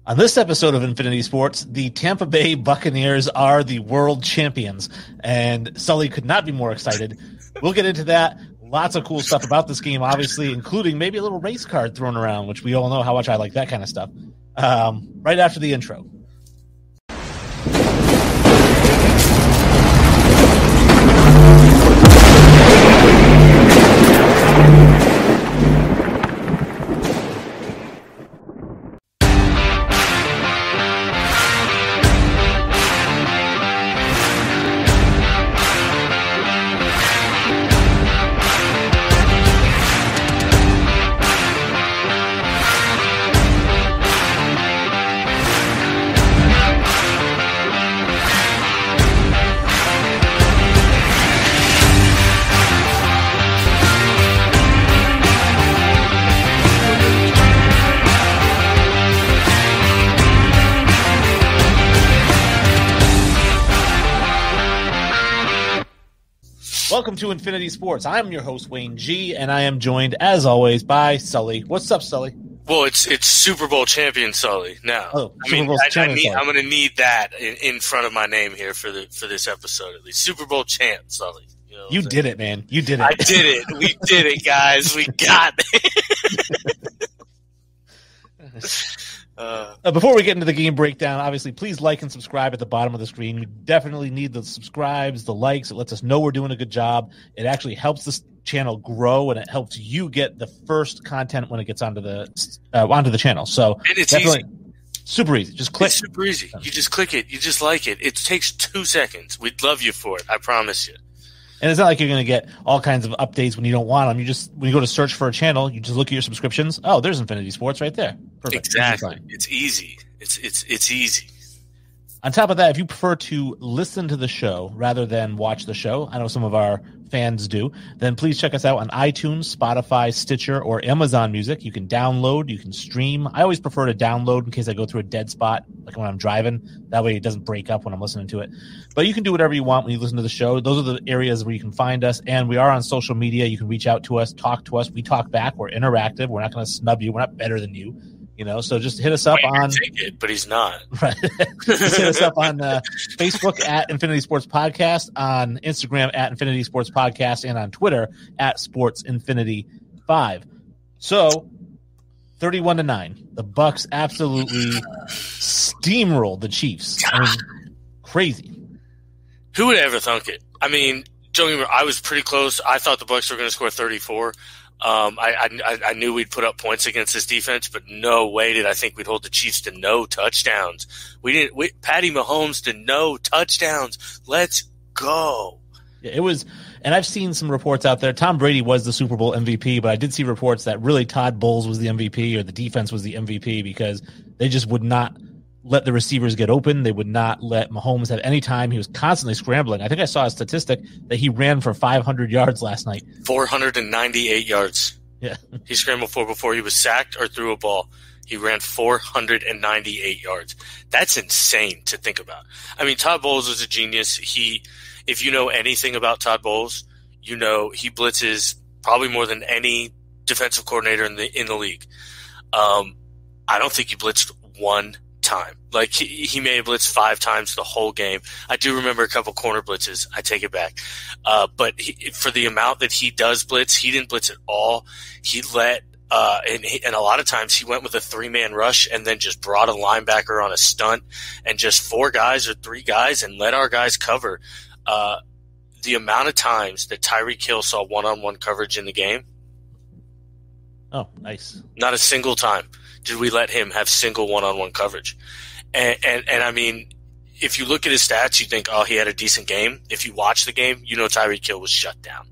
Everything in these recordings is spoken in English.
On this episode of Infinity Sports, the Tampa Bay Buccaneers are the world champions, and Sully could not be more excited. We'll get into that. Lots of cool stuff about this game, obviously, including maybe a little race card thrown around, which we all know how much I like that kind of stuff. Right after the intro. Welcome to Infinity Sports. I'm your host, Wayne G, and I am joined, as always, by Sully. What's up, Sully? Well, it's Super Bowl champion Sully now. Oh, Super Bowl champion. I'm going to need that in front of my name here for this episode at least. Super Bowl champ, Sully. You did it, man. You did it. I did it. We did it, guys. We got it. Before we get into the game breakdown, obviously, please like and subscribe at the bottom of the screen. We definitely need the subscribes, the likes. It lets us know we're doing a good job. It actually helps this channel grow, and it helps you get the first content when it gets onto the channel. So and it's definitely easy. Super easy. Just click. It's super easy. You just click it. You just like it. It takes 2 seconds. We'd love you for it. I promise you. And it's not like you're going to get all kinds of updates when you don't want them. When you go to search for a channel, you just look at your subscriptions. Oh, there's Infinity Sports right there. Perfect. Exactly. It's easy. It's easy. On top of that, if you prefer to listen to the show rather than watch the show, I know some of our fans do, then please check us out on iTunes, Spotify, Stitcher, or Amazon Music. You can download, you can stream. I always prefer to download in case I go through a dead spot, like when I'm driving. That way it doesn't break up when I'm listening to it. But you can do whatever you want when you listen to the show. Those are the areas where you can find us, and we are on social media. You can reach out to us, talk to us. We talk back. We're interactive. We're not going to snub you. We're not better than you. So just hit us up on. Take it, but he's not. Right. Just hit us up on Facebook at Infinity Sports Podcast, on Instagram at Infinity Sports Podcast, and on Twitter at Sports Infinity 5. So, 31-9, the Bucs absolutely steamrolled the Chiefs. I mean, crazy. Who would ever thunk it? I mean, don't get me wrong, I was pretty close. I thought the Bucs were going to score 34. I knew we'd put up points against this defense, but no way did I think we'd hold the Chiefs to no touchdowns. Patty Mahomes to no touchdowns. Let's go. Yeah, it was, and I've seen some reports out there. Tom Brady was the Super Bowl MVP, but I did see reports that really Todd Bowles was the MVP or the defense was the MVP because they just would not let the receivers get open. They would not let Mahomes have any time. He was constantly scrambling. I think I saw a statistic that he ran for 500 yards last night. 498 yards. Yeah. He scrambled for before he was sacked or threw a ball. He ran 498 yards. That's insane to think about. I mean, Todd Bowles was a genius. If you know anything about Todd Bowles, you know he blitzes probably more than any defensive coordinator in the league. I don't think he blitzed one time. Like he may have blitzed 5 times the whole game. I do remember a couple corner blitzes. I take it back. But for the amount that he does blitz, he didn't blitz at all. He let and a lot of times he went with a 3-man rush and then just brought a linebacker on a stunt and just 4 guys or 3 guys and let our guys cover. The amount of times that Tyreek Hill saw one-on-one coverage in the game. Oh, nice. Not a single time did we let him have single one-on-one coverage. And I mean, if you look at his stats, you think, oh, he had a decent game. If you watch the game, you know Tyreek Hill was shut down.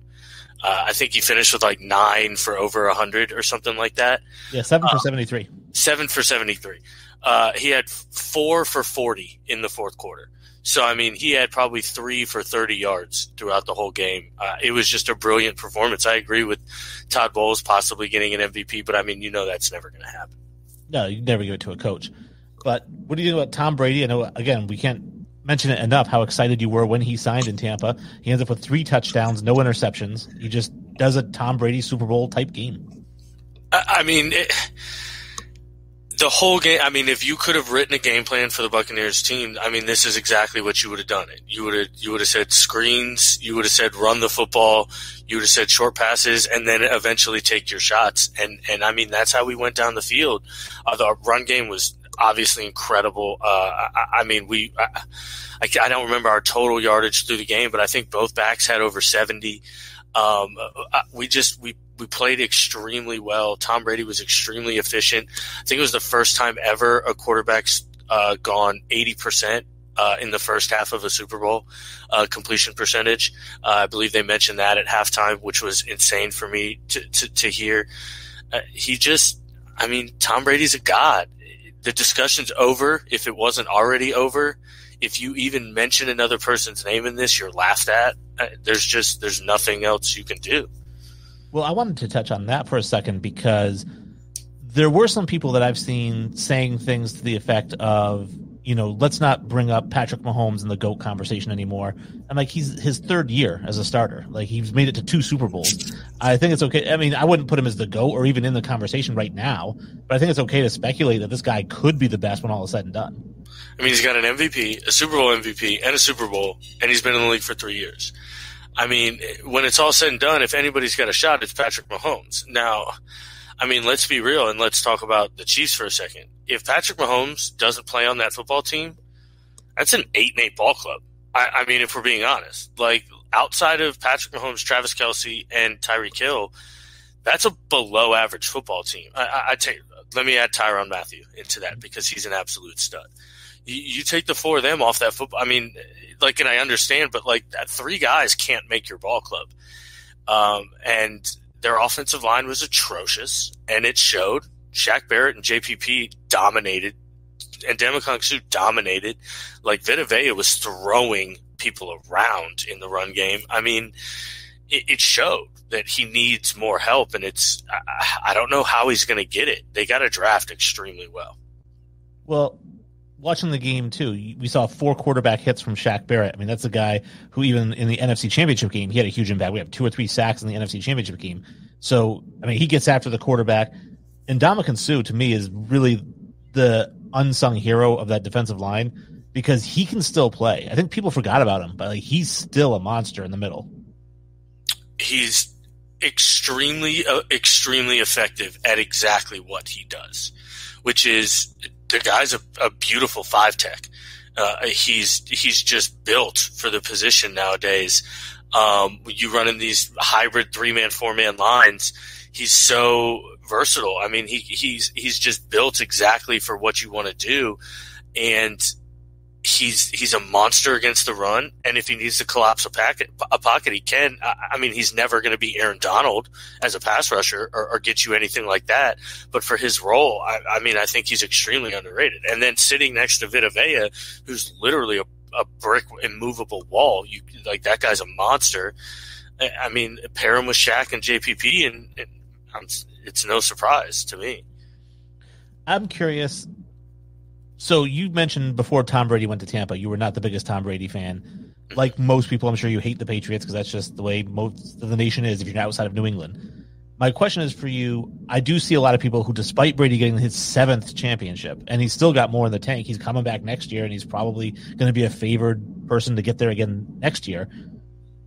I think he finished with like 9 for over 100 or something like that. Yeah, 7 for 73. 7 for 73. He had 4 for 40 in the fourth quarter. So, I mean, he had probably 3 for 30 yards throughout the whole game. It was just a brilliant performance. I agree with Todd Bowles possibly getting an MVP, but, I mean, you know that's never going to happen. No, you never give it to a coach. But what do you think about Tom Brady? I know, again, we can't mention it enough how excited you were when he signed in Tampa. He ends up with 3 touchdowns, no interceptions. He just does a Tom Brady Super Bowl type game. I mean, The whole game, I mean, if you could have written a game plan for the Buccaneers team, I mean, this is exactly what you would have done. You would have said screens, you would have said run the football, you would have said short passes, and then eventually take your shots. And I mean, that's how we went down the field. The run game was obviously incredible. I don't remember our total yardage through the game, but I think both backs had over 70. We played extremely well. Tom Brady was extremely efficient. I think it was the first time ever a quarterback's gone 80% in the first half of a Super Bowl completion percentage. I believe they mentioned that at halftime, which was insane for me to hear. Tom Brady's a god. The discussion's over if it wasn't already over. If you even mention another person's name in this, you're laughed at. There's nothing else you can do. Well, I wanted to touch on that for a second because there were some people that I've seen saying things to the effect of, let's not bring up Patrick Mahomes in the GOAT conversation anymore. I'm like, he's his third year as a starter. Like, he's made it to 2 Super Bowls. I think it's okay. I mean, I wouldn't put him as the GOAT or even in the conversation right now, but I think it's okay to speculate that this guy could be the best when all is said and done. I mean, he's got an MVP, a Super Bowl MVP, and a Super Bowl, and he's been in the league for 3 years. I mean, when it's all said and done, if anybody's got a shot, it's Patrick Mahomes. Now, I mean, let's be real and let's talk about the Chiefs for a second. If Patrick Mahomes doesn't play on that football team, that's an 8-8 ball club. I mean, if we're being honest. Like, outside of Patrick Mahomes, Travis Kelce, and Tyreek Hill, that's a below-average football team. Let me add Tyrann Mathieu into that because he's an absolute stud. You take the 4 of them off that football. I mean, and I understand, but 3 guys can't make your ball club. And their offensive line was atrocious, and it showed. Shaq Barrett and JPP dominated, and Ndamukong Suh dominated. Vita Vea was throwing people around in the run game. I mean, it showed that he needs more help, and I don't know how he's going to get it. They got to draft extremely well. Well, watching the game, too, we saw 4 quarterback hits from Shaq Barrett. I mean, that's a guy who even in the NFC Championship game, he had a huge impact. We have 2 or 3 sacks in the NFC Championship game. So, I mean, he gets after the quarterback. And Ndamukong Suh, to me, is really the unsung hero of that defensive line because he can still play. I think people forgot about him, but he's still a monster in the middle. He's extremely effective at exactly what he does, which is the guy's a beautiful 5-tech. He's just built for the position nowadays. You run in these hybrid 3-man, 4-man lines. He's so versatile. I mean, he's just built exactly for what you want to do, and he's a monster against the run. And if he needs to collapse a pocket, he can. I mean, he's never going to be Aaron Donald as a pass rusher or get you anything like that. But for his role, I mean, I think he's extremely underrated. And then sitting next to Vita Vea, who's literally a brick immovable wall, that guy's a monster. I mean, pair him with Shaq and JPP, and it's no surprise to me. I'm curious. So you mentioned before Tom Brady went to Tampa, you were not the biggest Tom Brady fan. Like most people, I'm sure you hate the Patriots because that's just the way most of the nation is if you're outside of New England. My question is for you. I do see a lot of people who, despite Brady getting his 7th championship, and he's still got more in the tank, he's coming back next year, and he's probably going to be a favored person to get there again next year.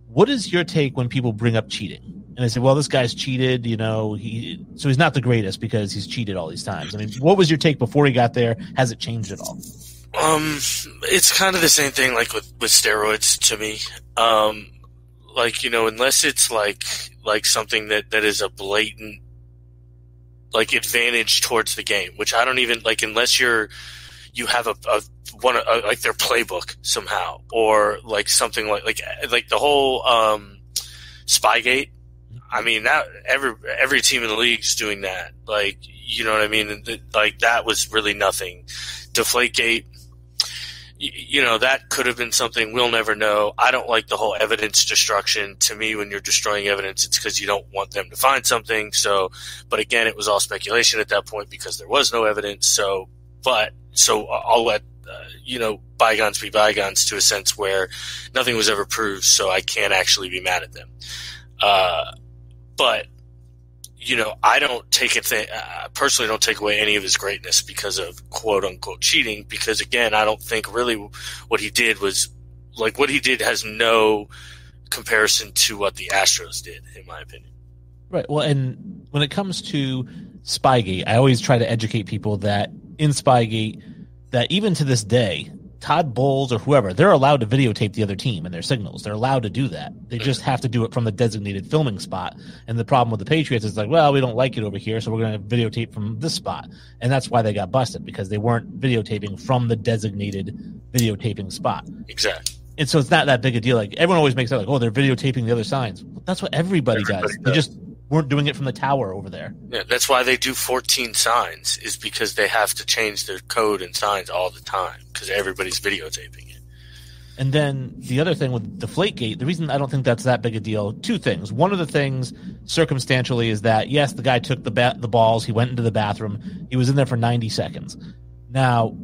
What is your take when people bring up cheating? And they say, well, this guy's cheated, so he's not the greatest because he's cheated all these times. I mean, what was your take before he got there? Has it changed at all? It's kind of the same thing with steroids to me. Unless it's like something that is a blatant advantage towards the game, which I don't even unless you have a their playbook somehow, or something like the whole Spygate. I mean, that every team in the league is doing that. You know what I mean? And that was really nothing. Deflategate, that could have been something. We'll never know. I don't like the whole evidence destruction. To me, when you're destroying evidence, it's because you don't want them to find something. So, but again, it was all speculation at that point because there was no evidence. So I'll let bygones be bygones to a sense where nothing was ever proved. So I can't actually be mad at them. But I don't take it. Personally, don't take away any of his greatness because of quote unquote cheating. Because again, I don't think really what he did has no comparison to what the Astros did, in my opinion. Right. Well, and when it comes to Spygate, I always try to educate people that in Spygate, that even to this day, Todd Bowles or whoever, they're allowed to videotape the other team and their signals. They're allowed to do that. They just have to do it from the designated filming spot. And the problem with the Patriots is like, well, we don't like it over here, so we're going to videotape from this spot. And that's why they got busted, because they weren't videotaping from the designated videotaping spot. Exactly. And so it's not that big a deal. Like, everyone always makes it like, oh, they're videotaping the other signs. Well, that's what everybody does. They just weren't doing it from the tower over there. Yeah, that's why they do 14 signs, is because they have to change their code and signs all the time because everybody's videotaping it. And then the other thing with Deflategate, the reason I don't think that's that big a deal, two things. One of the things circumstantially is that, yes, the guy took the balls, he went into the bathroom, he was in there for 90 seconds. Now,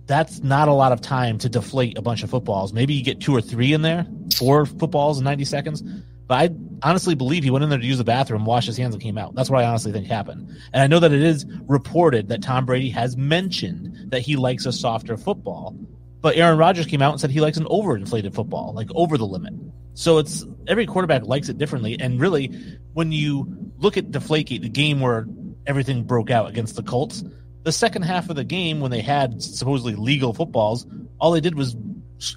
that's not a lot of time to deflate a bunch of footballs. Maybe you get 2 or 3 in there, 4 footballs in 90 seconds. But I honestly believe he went in there to use the bathroom, washed his hands, and came out. That's what I honestly think happened. And I know that it is reported that Tom Brady has mentioned that he likes a softer football. But Aaron Rodgers came out and said he likes an overinflated football, like over the limit. So it's every quarterback likes it differently. And really, when you look at Deflategate, the game where everything broke out against the Colts, the second half of the game when they had supposedly legal footballs, all they did was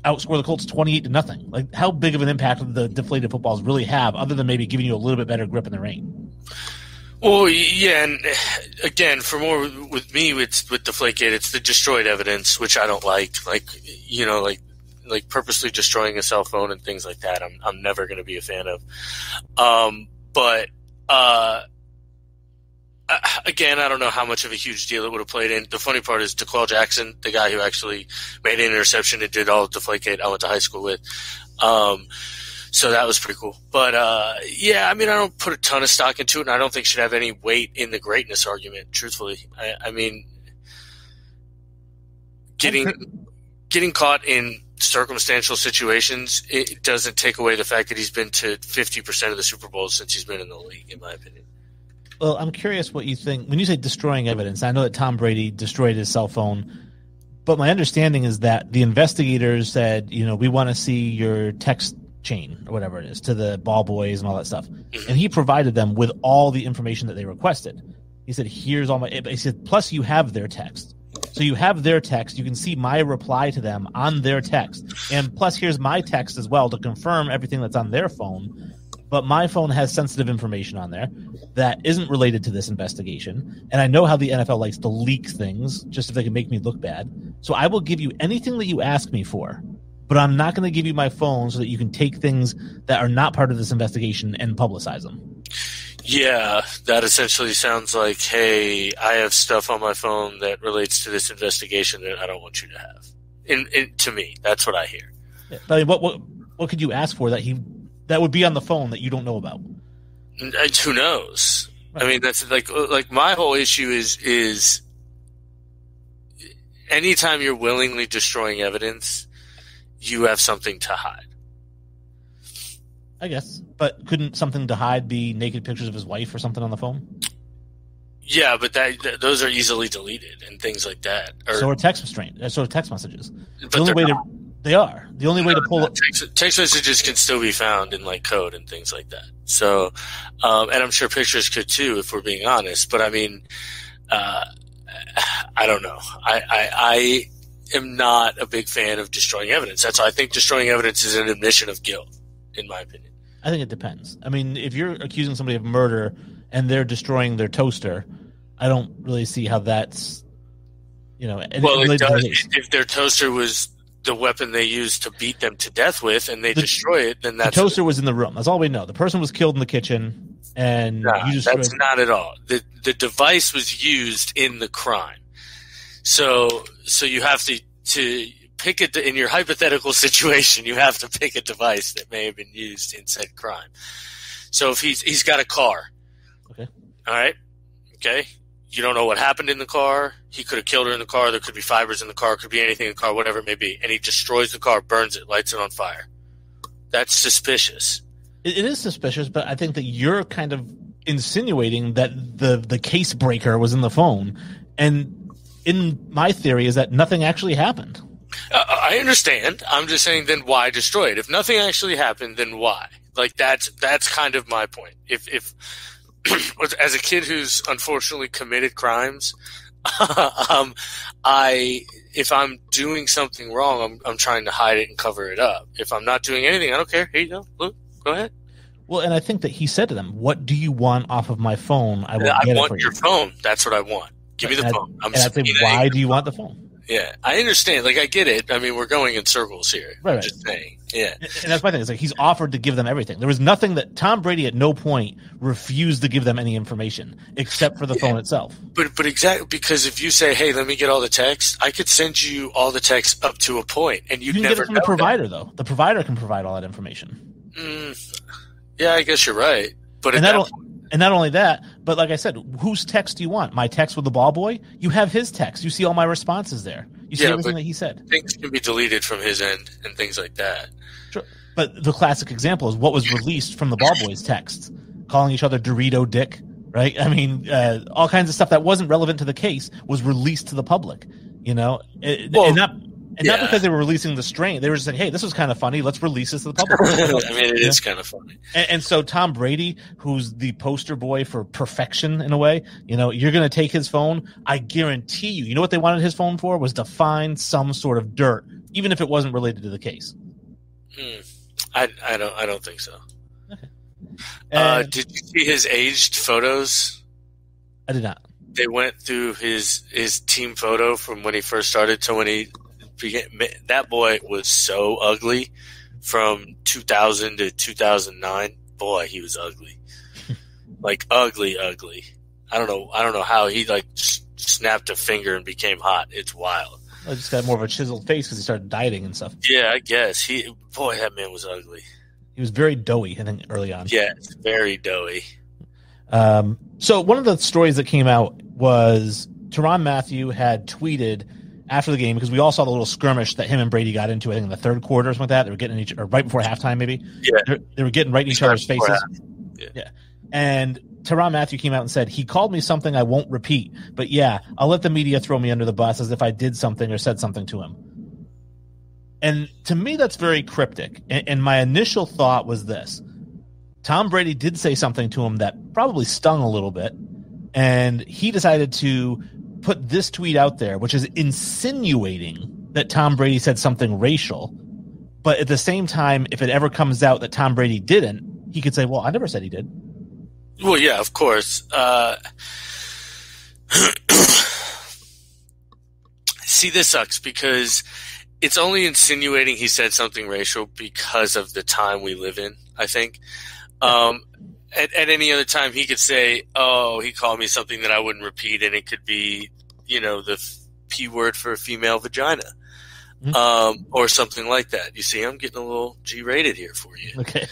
outscore the Colts 28-0. Like, how big of an impact do the deflated footballs really have, other than maybe giving you a little bit better grip in the rain? Well, yeah, and again, for more with me, with Deflategate, it's the destroyed evidence, which I don't like. Like purposely destroying a cell phone and things like that. I'm never going to be a fan of. Again, I don't know how much of a huge deal it would have played in. The funny part is DeQuell Jackson, the guy who actually made an interception and did all of Deflategate, I went to high school with. So that was pretty cool. But, yeah, I mean, I don't put a ton of stock into it, and I don't think it should have any weight in the greatness argument, truthfully. I mean, getting caught in circumstantial situations, it doesn't take away the fact that he's been to 50% of the Super Bowls since he's been in the league, in my opinion. Well, I'm curious what you think. When you say destroying evidence, I know that Tom Brady destroyed his cell phone, but my understanding is that the investigators said, we want to see your text chain or whatever it is to the ball boys and all that stuff. Mm-hmm. And he provided them with all the information that they requested. He said, here's all he said, plus you have their text. So you have their text. You can see my reply to them on their text. And plus here's my text as well to confirm everything that's on their phone. But my phone has sensitive information on there that isn't related to this investigation. And I know how the NFL likes to leak things just if they can make me look bad. So I will give you anything that you ask me for, but I'm not going to give you my phone so that you can take things that are not part of this investigation and publicize them. Yeah, that essentially sounds like, hey, I have stuff on my phone that relates to this investigation that I don't want you to have. To me, that's what I hear. Yeah, but I mean, what could you ask for that would be on the phone that you don't know about? Who knows? Right. I mean, that's like my whole issue is anytime you're willingly destroying evidence, you have something to hide. I guess. But couldn't something to hide be naked pictures of his wife or something on the phone? Yeah, but those are easily deleted and things like that. So are text messages. They are. The only way to pull up text messages can still be found in like code and things like that. So, and I'm sure pictures could too, if we're being honest. But I mean, I don't know. I am not a big fan of destroying evidence. That's why I think destroying evidence is an admission of guilt, in my opinion. I think it depends. I mean, if you're accusing somebody of murder and they're destroying their toaster, I don't really see how that's, Well, it does. If their toaster was the weapon they used to beat them to death with, and they destroy it, then that's... The toaster was in the room. That's all we know. The person was killed in the kitchen, and you destroyed... That's not at all. The device was used in the crime. So you have to pick it in your hypothetical situation. You have to pick a device that may have been used in said crime. So if he's got a car, okay, all right, okay, you don't know what happened in the car. He could have killed her in the car. There could be fibers in the car. Could be anything in the car, whatever it may be. And he destroys the car, burns it, lights it on fire. That's suspicious. It is suspicious, but I think that you're kind of insinuating that the case breaker was in the phone. And in my theory is that nothing actually happened. I understand. I'm just saying, then why destroy it? If nothing actually happened, then why? Like that's kind of my point. If as a kid who's unfortunately committed crimes, if I'm doing something wrong, I'm trying to hide it and cover it up. If I'm not doing anything, I don't care. Here you go. Look, go ahead. Well, and I think that he said to them, "What do you want off of my phone? I want your phone. That's what I want. Give me the phone." And I'd say, why do you want the phone? Yeah, I understand. Like, I get it. I mean, we're going in circles here. Right. I'm just saying. Yeah. And that's my thing. It's like he's offered to give them everything. There was nothing that Tom Brady at no point refused to give them any information except for the phone itself. But exactly, because if you say, hey, let me get all the text, I could send you all the text up to a point, and you'd you can never get it from know the provider, that. though. The provider can provide all that information. Yeah, I guess you're right. But and not only that, but like I said, whose text do you want? My text with the ball boy? You have his text. You see all my responses there. You see everything that he said. Things can be deleted from his end and things like that. Sure. But the classic example is what was released from the ball boys' texts, calling each other Dorito Dick, right? I mean, all kinds of stuff that wasn't relevant to the case was released to the public, you know? Not because they were releasing the strain. They were just saying, hey, this was kind of funny. Let's release this to the public. I mean, it is kind of funny. And so Tom Brady, who's the poster boy for perfection in a way, you know, you're going to take his phone. I guarantee you know what they wanted his phone for was to find some sort of dirt, even if it wasn't related to the case. I don't think so. Okay. Did you see his aged photos? I did not. They went through his team photo from when he first started to when he that boy was so ugly from 2000 to 2009. Boy, he was ugly. Like ugly. I don't know how he like snapped a finger and became hot. It's wild. I just got more of a chiseled face because he started dieting and stuff. Yeah, I guess that man was ugly. He was very doughy, I think, early on. Yeah, very doughy. So one of the stories that came out was Tyrann Mathieu had tweeted after the game, because we all saw the little skirmish that him and Brady got into, I think in the third quarter or something like that. They were getting or right before halftime, maybe. Yeah. They were getting right in each other's faces. Yeah. And Tyrann Mathieu came out and said, he called me something I won't repeat, but yeah, I'll let the media throw me under the bus as if I did something or said something to him. And to me, that's very cryptic. And my initial thought was this. Tom Brady did say something to him that probably stung a little bit, and he decided to put this tweet out there, which is insinuating that Tom Brady said something racial. But at the same time, if it ever comes out that Tom Brady didn't, he could say, well, I never said he did. Well, yeah, of course. See, this sucks because it's only insinuating he said something racial because of the time we live in, I think. At any other time, he could say, oh, he called me something that I wouldn't repeat, and it could be, you know, the P word for a female vagina, or something like that. You see, I'm getting a little G-rated here for you. Okay.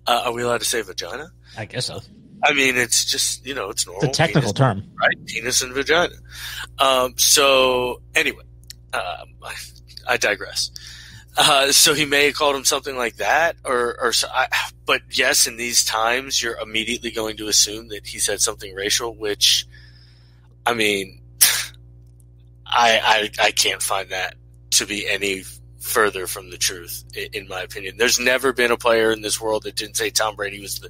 Are we allowed to say vagina? I guess so. I mean, it's just, you know, it's normal. It's a technical term. Right? Penis and vagina. So, anyway, I digress. So he may have called him something like that, but yes, in these times, you're immediately going to assume that he said something racial, which, I mean, I can't find that to be any further from the truth, in my opinion. There's never been a player in this world that didn't say Tom Brady was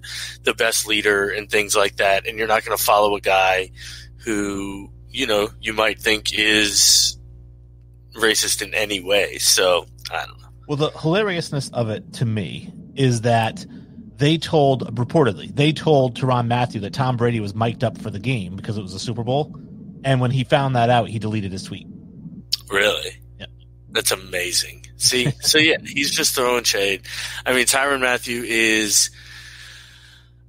the best leader and things like that, and you're not going to follow a guy who, you know, you might think is racist in any way. So I don't know. Well, the hilariousness of it to me is that they told Tyrann Mathieu that Tom Brady was mic'd up for the game because it was a Super Bowl. And when he found that out, he deleted his tweet. Really? Yeah. That's amazing. See? So yeah, he's just throwing shade. I mean, Tyrann Mathieu is,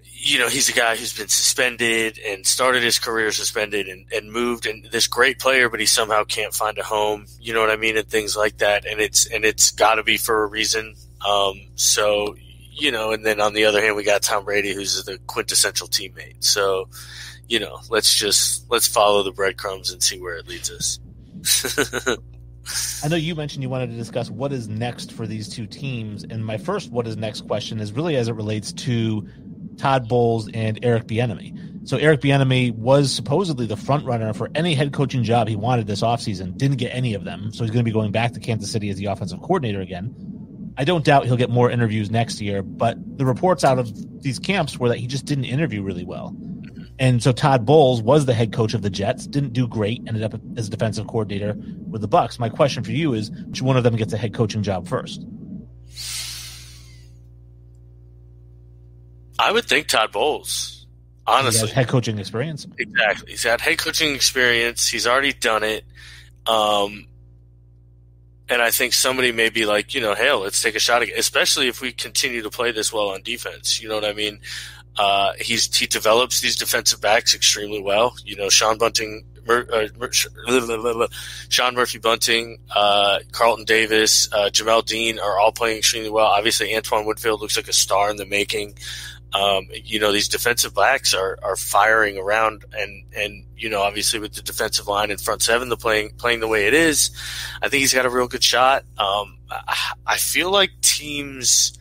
you know, he's a guy who's been suspended and started his career suspended and moved, and this great player, but he somehow can't find a home. You know what I mean? And things like that. And it's got to be for a reason. So, you know, and then on the other hand, we got Tom Brady, who's the quintessential teammate. So, you know, let's follow the breadcrumbs and see where it leads us. I know you mentioned you wanted to discuss what is next for these two teams. And my first what is next question is really as it relates to Todd Bowles and Eric Bieniemy. So Eric Bieniemy was supposedly the front runner for any head coaching job he wanted this offseason, didn't get any of them. So he's going to be going back to Kansas City as the offensive coordinator again. I don't doubt he'll get more interviews next year, but the reports out of these camps were that he just didn't interview really well. And so Todd Bowles was the head coach of the Jets, didn't do great, ended up as defensive coordinator with the Bucs. My question for you is, which one of them gets a head coaching job first? I would think Todd Bowles. Honestly, he has head coaching experience. Exactly. He's had head coaching experience. He's already done it. And I think somebody may be like, hey, let's take a shot again, especially if we continue to play this well on defense. You know what I mean? He develops these defensive backs extremely well. Sean Murphy Bunting, Carlton Davis, Jamel Dean are all playing extremely well. Obviously, Antoine Woodfield looks like a star in the making. These defensive backs are firing around, and obviously with the defensive line and front seven, playing the way it is, I think he's got a real good shot. I feel like teams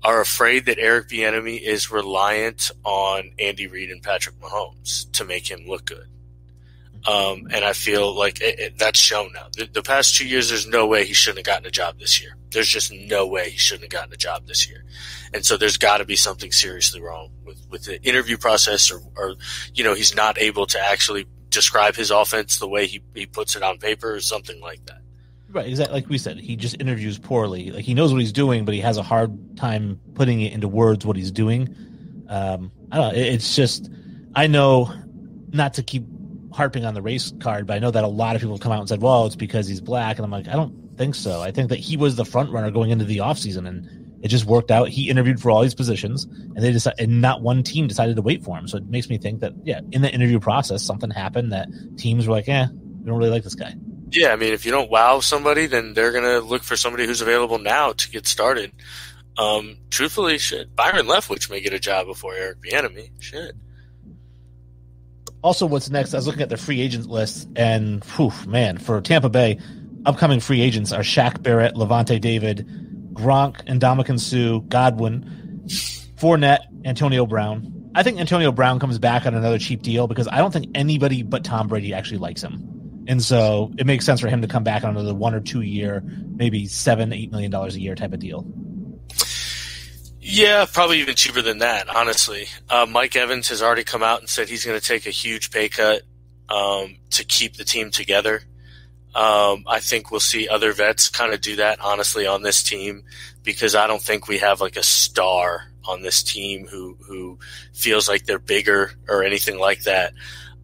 are afraid that Eric Bieniemy is reliant on Andy Reid and Patrick Mahomes to make him look good. And I feel like that's shown now. The past 2 years, there's no way he shouldn't have gotten a job this year. There's just no way he shouldn't have gotten a job this year. And so there's got to be something seriously wrong with the interview process, or he's not able to actually describe his offense the way he puts it on paper or something like that. Right, exactly. Like we said, he just interviews poorly. Like, he knows what he's doing, but he has a hard time putting it into words what he's doing. I don't know. It's just, I know not to keep harping on the race card, but I know that a lot of people have come out and said, well, it's because he's black. And I'm like, I don't think so. I think that he was the front runner going into the offseason, and it just worked out. He interviewed for all these positions, and not one team decided to wait for him. So it makes me think that, in the interview process, something happened that teams were like, we don't really like this guy. Yeah, I mean, if you don't wow somebody, then they're going to look for somebody who's available now to get started. Truthfully, Byron Leftwich may get a job before Eric Bieniemy. Also, what's next? I was looking at the free agent list, and for Tampa Bay, upcoming free agents are Shaq Barrett, Levante David, Gronk, Ndamukong Suh, Godwin, Fournette, Antonio Brown. I think Antonio Brown comes back on another cheap deal because I don't think anybody but Tom Brady actually likes him. And so it makes sense for him to come back on another 1 or 2 year, maybe $7-8 million a year type of deal. Yeah, probably even cheaper than that, honestly. Mike Evans has already come out and said he's going to take a huge pay cut to keep the team together. I think we'll see other vets kind of do that, honestly, on this team, because I don't think we have like a star on this team who feels like they're bigger or anything like that.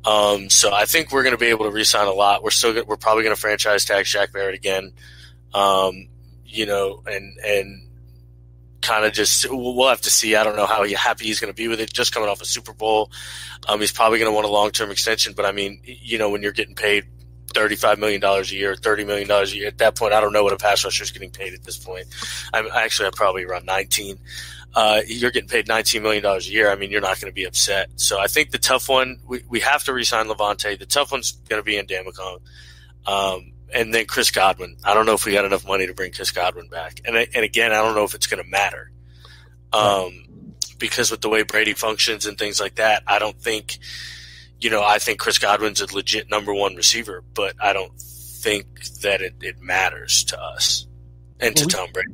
So I think we're going to be able to re-sign a lot. We're probably going to franchise tag Shaq Barrett again. And kind of just, we'll have to see. I don't know how happy he's going to be with it. Just coming off a Super Bowl. He's probably going to want a long-term extension, but I mean, when you're getting paid $35 million a year, $30 million a year, at that point, I don't know what a pass rusher is getting paid at this point. I'm probably around 19. You're getting paid $19 million a year. I mean, you're not going to be upset. So I think the tough one, we have to re-sign Levante. The tough one's going to be Ndamukong. And then Chris Godwin. I don't know if we got enough money to bring Chris Godwin back. And again, I don't know if it's going to matter. Because with the way Brady functions and things like that, I don't think, I think Chris Godwin's a legit number one receiver, but I don't think that it matters to us and to Tom Brady.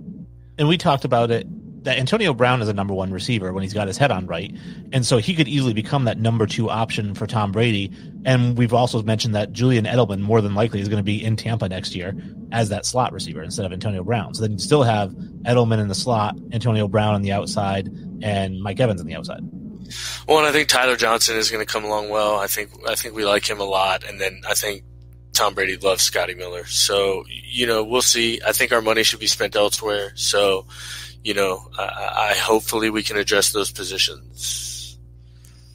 And we talked about it, that Antonio Brown is a number one receiver when he's got his head on right. And so he could easily become that number two option for Tom Brady. And we've also mentioned that Julian Edelman more than likely is going to be in Tampa next year as that slot receiver instead of Antonio Brown. So then you still have Edelman in the slot, Antonio Brown on the outside, and Mike Evans on the outside. Well, and I think Tyler Johnson is going to come along well. I think we like him a lot. And then I think Tom Brady loves Scotty Miller. So, we'll see. I think our money should be spent elsewhere. So, I hopefully we can address those positions.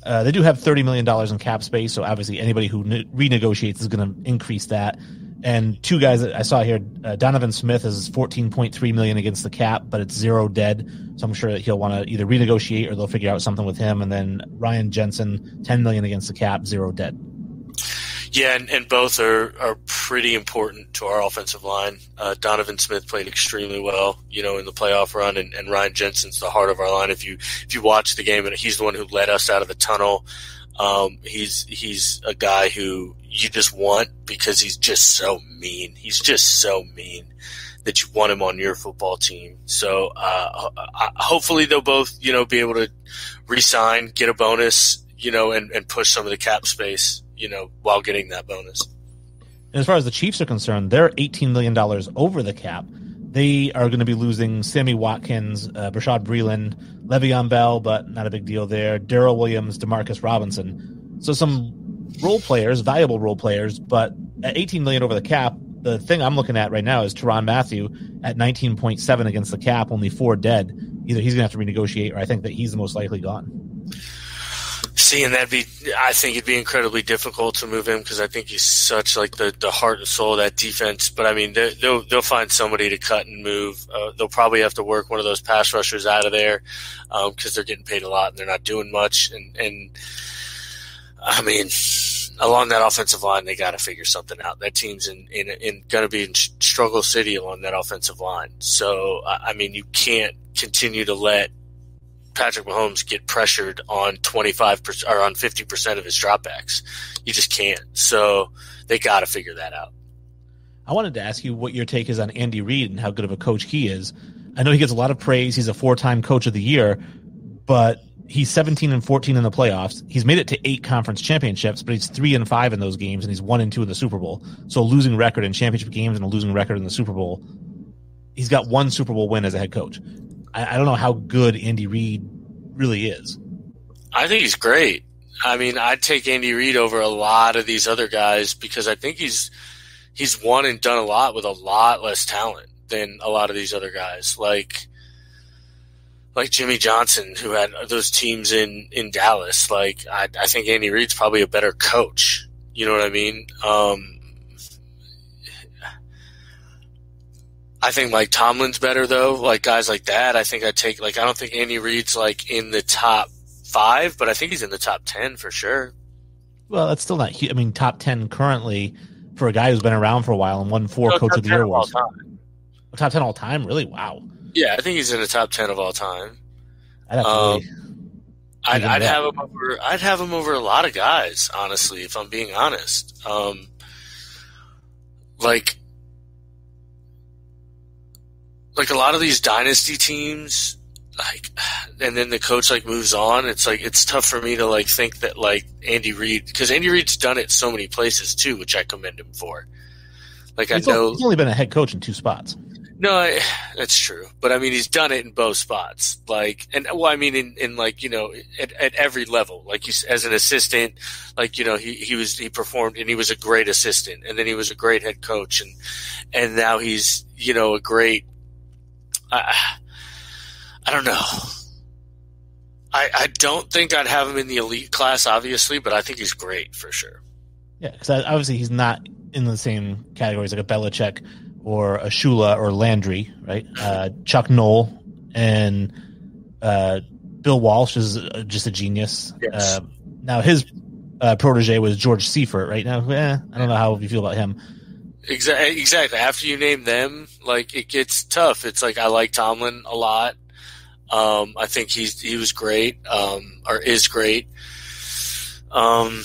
They do have $30 million in cap space, so obviously anybody who renegotiates is going to increase that. And two guys that I saw here, Donovan Smith is $14.3 million against the cap, but it's zero dead. So I'm sure that he'll want to either renegotiate or they'll figure out something with him. And then Ryan Jensen, $10 million against the cap, zero dead. Yeah, and both are pretty important to our offensive line. Donovan Smith played extremely well, in the playoff run, and Ryan Jensen's the heart of our line. If you watch the game, and he's the one who led us out of the tunnel. He's a guy who you just want because he's just so mean. He's just so mean that you want him on your football team. So hopefully they'll both, be able to re-sign, get a bonus, and push some of the cap space, while getting that bonus. And as far as the Chiefs are concerned, they're $18 million over the cap. They are going to be losing Sammy Watkins, Brashad Breeland, Le'Veon Bell, but not a big deal there, Darrell Williams, Demarcus Robinson. So some role players, valuable role players, but at $18 million over the cap, the thing I'm looking at right now is Tyrann Mathieu at 19.7 against the cap, only 4 dead. Either he's going to have to renegotiate, or I think that he's the most likely gone. See, and I think it'd be incredibly difficult to move him because I think he's such like the heart and soul of that defense. But I mean, they'll find somebody to cut and move. They'll probably have to work one of those pass rushers out of there because they're getting paid a lot and they're not doing much. And I mean, along that offensive line, they got to figure something out. That team's going to be in struggle city along that offensive line. So I mean, you can't continue to let Patrick Mahomes get pressured on 25% or on 50% of his dropbacks. You just can't. So they got to figure that out. I wanted to ask you what your take is on Andy Reid and how good of a coach he is. I know he gets a lot of praise. He's a 4-time coach of the year, but he's 17-14 in the playoffs. He's made it to 8 conference championships, but he's 3-5 in those games, and he's 1-2 in the Super Bowl. So a losing record in championship games and a losing record in the Super Bowl. He's got 1 Super Bowl win as a head coach. I don't know how good Andy Reid really is. I think he's great. I mean, I'd take Andy Reid over a lot of these other guys because I think he's won and done a lot with a lot less talent than a lot of these other guys. Like Jimmy Johnson, who had those teams in Dallas. Like, I think Andy Reid's probably a better coach. You know what I mean? I think Mike Tomlin's better though. Like guys like that, I think I'd take. Like I don't think Andy Reid's like in the top 5, but I think he's in the top 10 for sure. Well, that's still not. I mean, top 10 currently for a guy who's been around for a while and won 4 Coach of the Year awards. Top 10 all time, really? Wow. Yeah, I think he's in the top 10 of all time. I'd have him over. I'd have him over a lot of guys, honestly, if I'm being honest. Like a lot of these dynasty teams, and then the coach moves on. It's it's tough for me to think that Andy Reid, because Andy Reid's done it so many places too, which I commend him for. He's only been a head coach in 2 spots. No, that's true, but I mean he's done it in both spots. At every level. As an assistant, he performed and he was a great assistant, and then he was a great head coach, and now he's a great. I don't know. I don't think I'd have him in the elite class, obviously, but I think he's great for sure. Yeah, because obviously he's not in the same categories like a Belichick or a Shula or Landry, right? Chuck Noll and Bill Walsh is just a genius. Yes. Now his protege was George Seifert, right? Now, I don't know how you feel about him. Exactly. After you name them, it gets tough. It's I like Tomlin a lot. I think he was great, or is great. I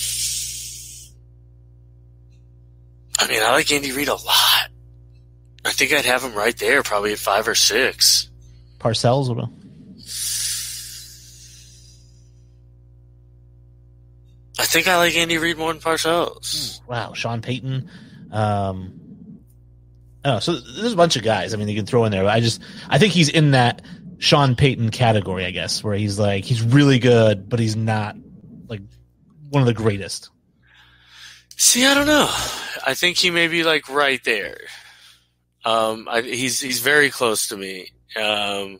mean, I like Andy Reid a lot. I think I'd have him right there, probably at 5 or 6. Parcells, what about? I think I like Andy Reid more than Parcells. Wow, Sean Payton. So there's a bunch of guys. I mean, you can throw in there. I think he's in that Sean Payton category, I guess, where he's he's really good, but he's not one of the greatest. See, I don't know. I think he may be right there. He's very close to me. Yeah,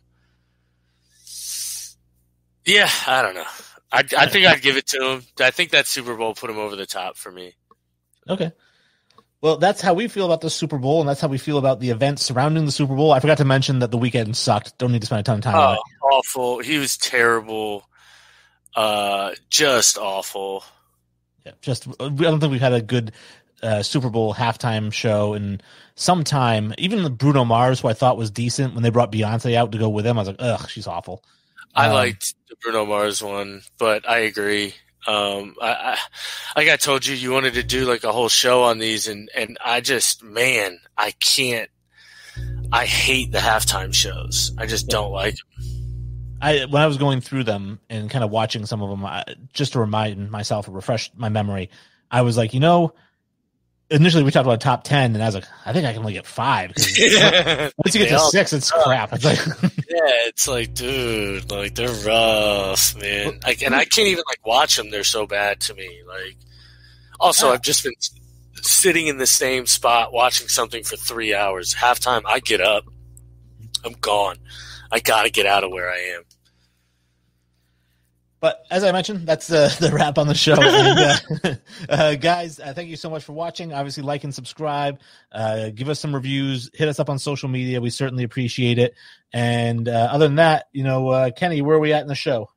I don't know. I think I'd give it to him. I think that Super Bowl put him over the top for me. Okay. Well, that's how we feel about the Super Bowl, and that's how we feel about the events surrounding the Super Bowl. I forgot to mention that the weekend sucked. Don't need to spend a ton of time on it. Awful. He was terrible. Just awful. Yeah, I don't think we've had a good Super Bowl halftime show in some time. Even the Bruno Mars, who I thought was decent, when they brought Beyonce out to go with him, I was like, ugh, she's awful. I liked the Bruno Mars one, but I agree. Like I told you, you wanted to do like a whole show on these, and I just, man, I can't. I hate the halftime shows. I just don't like them. When I was going through them and kind of watching some of them, just to remind myself, refresh my memory, I was like, initially we talked about top 10, and I was like, I think I can only get 5. Once you get to 6, it's crap. It's like, it's like, dude, like they're rough, man. And I can't even like watch them; they're so bad to me. Like, also, I've just been sitting in the same spot watching something for 3 hours. Halftime, I get up, I'm gone. I got to get out of where I am. But as I mentioned, that's the wrap on the show. And, guys, thank you so much for watching. Obviously, like and subscribe. Give us some reviews. Hit us up on social media. We certainly appreciate it. And other than that, Kenny, where are we at in the show?